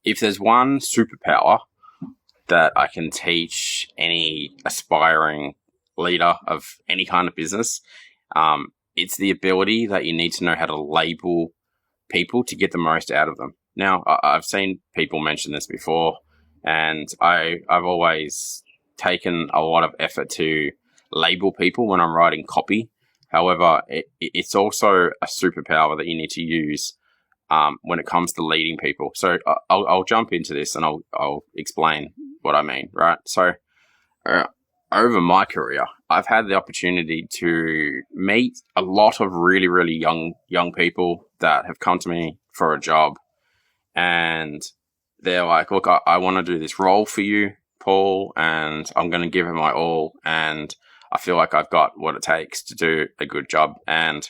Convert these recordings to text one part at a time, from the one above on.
if there's one superpower that I can teach any aspiring leader of any kind of business, it's the ability that you need to know how to label people to get the most out of them. Now, I've seen people mention this before, and I've always taken a lot of effort to label people when I'm writing copy. However, it's also a superpower that you need to use when it comes to leading people. So I'll jump into this and I'll explain what I mean, right? So over my career, I've had the opportunity to meet a lot of really, really young people that have come to me for a job, and they're like, look, I want to do this role for you, Paul, and I'm going to give it my all, and I feel like I've got what it takes to do a good job. And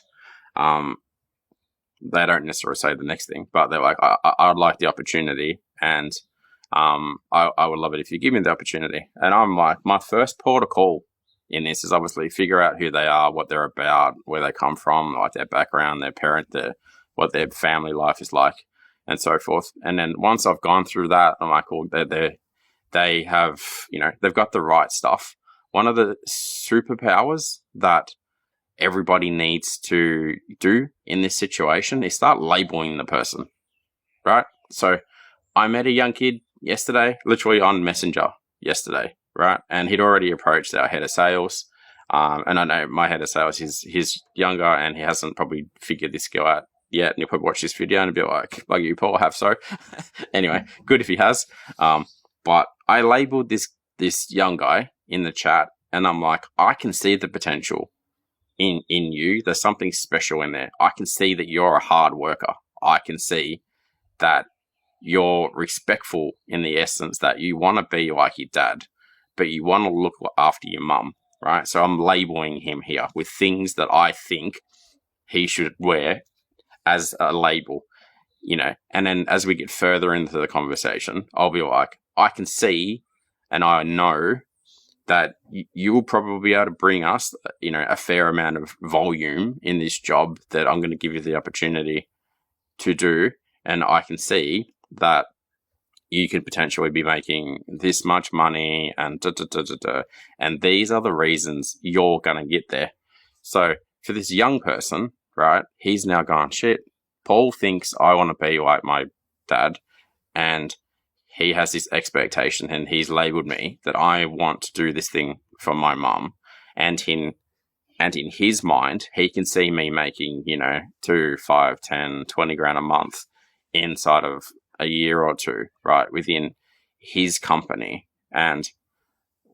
they don't necessarily say the next thing, but they're like, I'd like the opportunity, and I would love it if you give me the opportunity. And I'm like, my first port of call in this is obviously figure out who they are, what they're about, where they come from, like their background, their parent, what their family life is like, and so forth. And then once I've gone through that, I'm like, well, they have, they've got the right stuff. One of the superpowers that everybody needs to do in this situation is start labeling the person, right? So I met a young kid yesterday, literally on Messenger yesterday, right? And he'd already approached our head of sales. And I know my head of sales, he's younger and he hasn't probably figured this skill out yet. And he'll probably watch this video and be like you, Paul, have so. Anyway, good if he has. But I labeled this young guy in the chat, and I'm like, I can see the potential in you. There's something special in there. I can see that you're a hard worker. I can see that you're respectful in the essence that you want to be like your dad, but you want to look after your mum, right? So I'm labeling him here with things that I think he should wear as a label, and then as we get further into the conversation, I'll be like, I can see and I know that you will probably be able to bring us, a fair amount of volume in this job that I'm going to give you the opportunity to do. And I can see that you could potentially be making this much money and and these are the reasons you're going to get there. So for this young person, right, he's now gone, shit, Paul thinks I want to be like my dad, and he has this expectation, and he's labeled me that I want to do this thing for my mum. And in his mind, he can see me making, 2, 5, 10, 20 grand a month inside of a year or two, right, within his company. And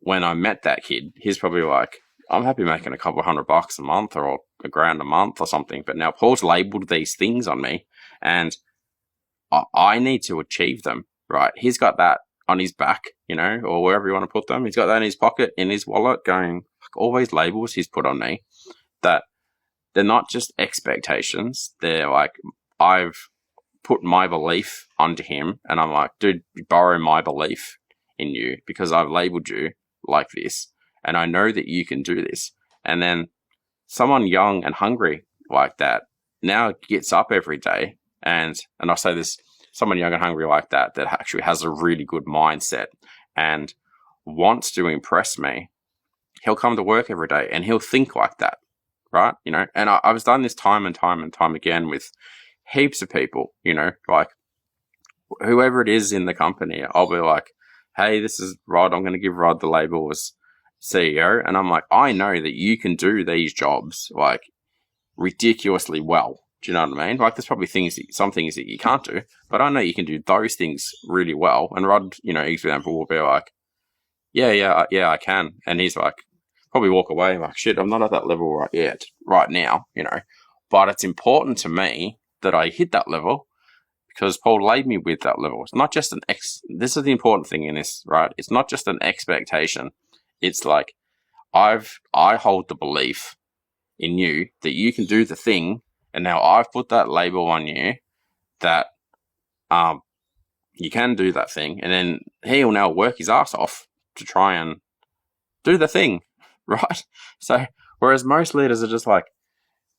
when I met that kid, he's probably like, I'm happy making a couple $100 a month or $1,000 a month or something. But now Paul's labeled these things on me, and I need to achieve them. Right, he's got that on his back, or wherever you want to put them. He's got that in his pocket, in his wallet, going, all these labels he's put on me, that they're not just expectations. They're like, I've put my belief onto him, and I'm like, dude, borrow my belief in you because I've labeled you like this, and I know that you can do this. And then someone young and hungry like that now gets up every day, and I'll say this, someone young and hungry like that actually has a really good mindset and wants to impress me, he'll come to work every day and he'll think like that, right? And I've done this time and time and time again with heaps of people, like whoever it is in the company. I'll be like, hey, this is Rod. I'm going to give Rod the label as CEO. And I'm like, I know that you can do these jobs like ridiculously well. Do you know what I mean? Like, there's probably some things that you can't do, but I know you can do those things really well. And Rod, example, will be like, yeah, I can. And he's like, probably walk away like, shit, I'm not at that level right now, But it's important to me that I hit that level because Paul laid me with that level. It's not just this is the important thing in this, right? It's not just an expectation. It's like, I hold the belief in you that you can do the thing. And now I've put that label on you that you can do that thing. And then he'll now work his ass off to try and do the thing, right? So, whereas most leaders are just like,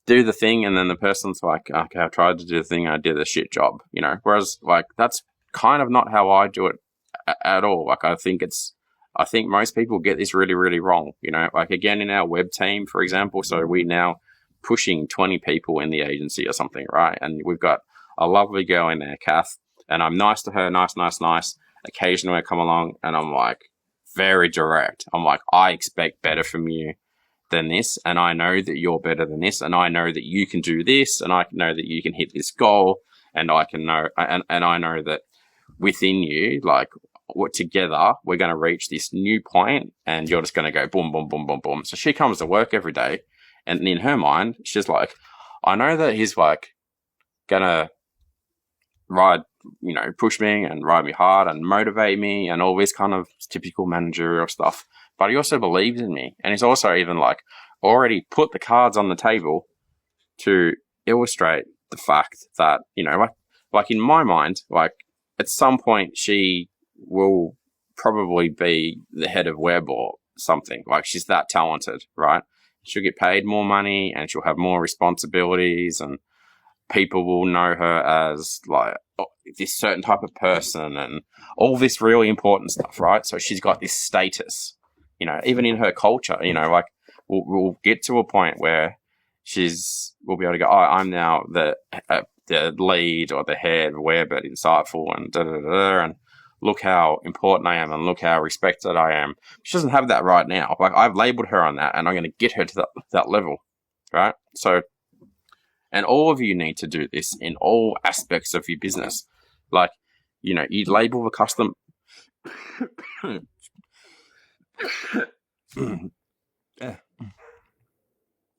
do the thing, and then the person's like, okay, I've tried to do the thing, I did a shit job, Whereas, like, that's kind of not how I do it at all. Like, I think most people get this really, really wrong. You know, like, again, in our web team, for example, so we now pushing 20 people in the agency or something, right? And we've got a lovely girl in there, Kath, and I'm nice to her, nice. Occasionally I come along and I'm like very direct. I'm like, I expect better from you than this, and I know that you're better than this, and I know that you can do this, and I know that you can hit this goal, and I know that within you, like, together we're going to reach this new point, and you're just going to go boom, boom, boom, boom, boom. So she comes to work every day, and in her mind, she's like, I know that he's like gonna ride, you know, push me and ride me hard and motivate me and all this kind of typical managerial stuff. But he also believes in me, and he's also even like already put the cards on the table to illustrate the fact that, you know, like in my mind, like at some point she will probably be the head of web or something. Like, she's that talented, right? She'll get paid more money and she'll have more responsibilities, and people will know her as like this certain type of person and all this really important stuff, right? So she's got this status, you know, even in her culture, you know, like we'll get to a point where we'll be able to go, oh, I'm now the lead or the head web at Insightful, and and look how important I am and look how respected I am. She doesn't have that right now. Like, I've labeled her on that, and I'm going to get her to that level, right? So, and all of you need to do this in all aspects of your business. Like, you know, you label the customer.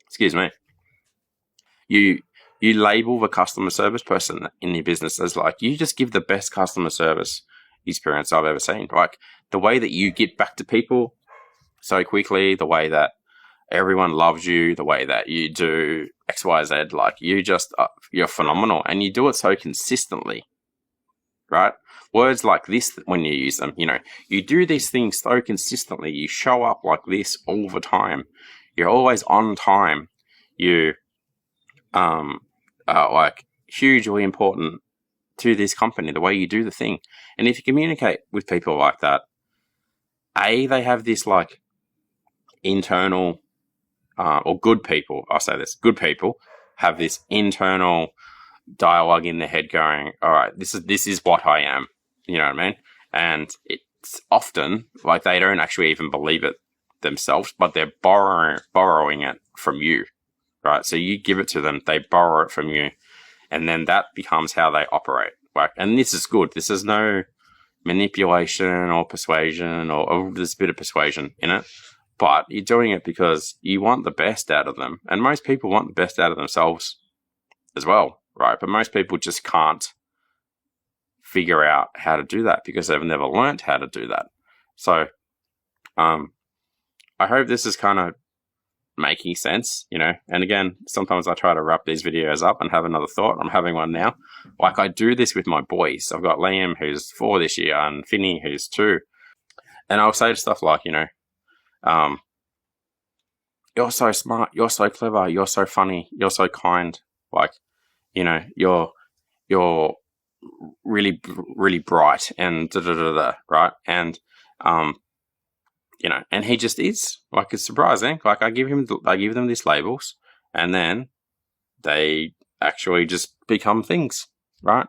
Excuse me. You label the customer service person in your business as like, you just give the best customer service experience I've ever seen. Like, the way that you get back to people so quickly, the way that everyone loves you, the way that you do X, Y, Z, like, you just, you're phenomenal, and you do it so consistently, right? Words like this, when you use them, you know, you do these things so consistently, you show up like this all the time, you're always on time, you are like hugely important to this company, the way you do the thing. And if you communicate with people like that, they have this like internal, or good people, I'll say this, good people have this internal dialogue in their head going, all right, this is what I am, you know what I mean? And it's often like they don't actually even believe it themselves, but they're borrowing it from you, right? So you give it to them, they borrow it from you, and then that becomes how they operate. Like, and this is good. This is no manipulation or persuasion, or there's a bit of persuasion in it, but you're doing it because you want the best out of them. And most people want the best out of themselves as well, right? But most people just can't figure out how to do that because they've never learned how to do that. So, I hope this is kind of making sense, you know. And again, sometimes I try to wrap these videos up and have another thought. I'm having one now. Like, I do this with my boys. I've got Liam, who's 4 this year, and Finney, who's 2. And I'll say stuff like, you know, you're so smart, you're so clever, you're so funny, you're so kind. Like, you know, you're really, really bright and right? And, you know, and he just is. Like, it's surprising. Like, I give them these labels, and then they actually just become things, right?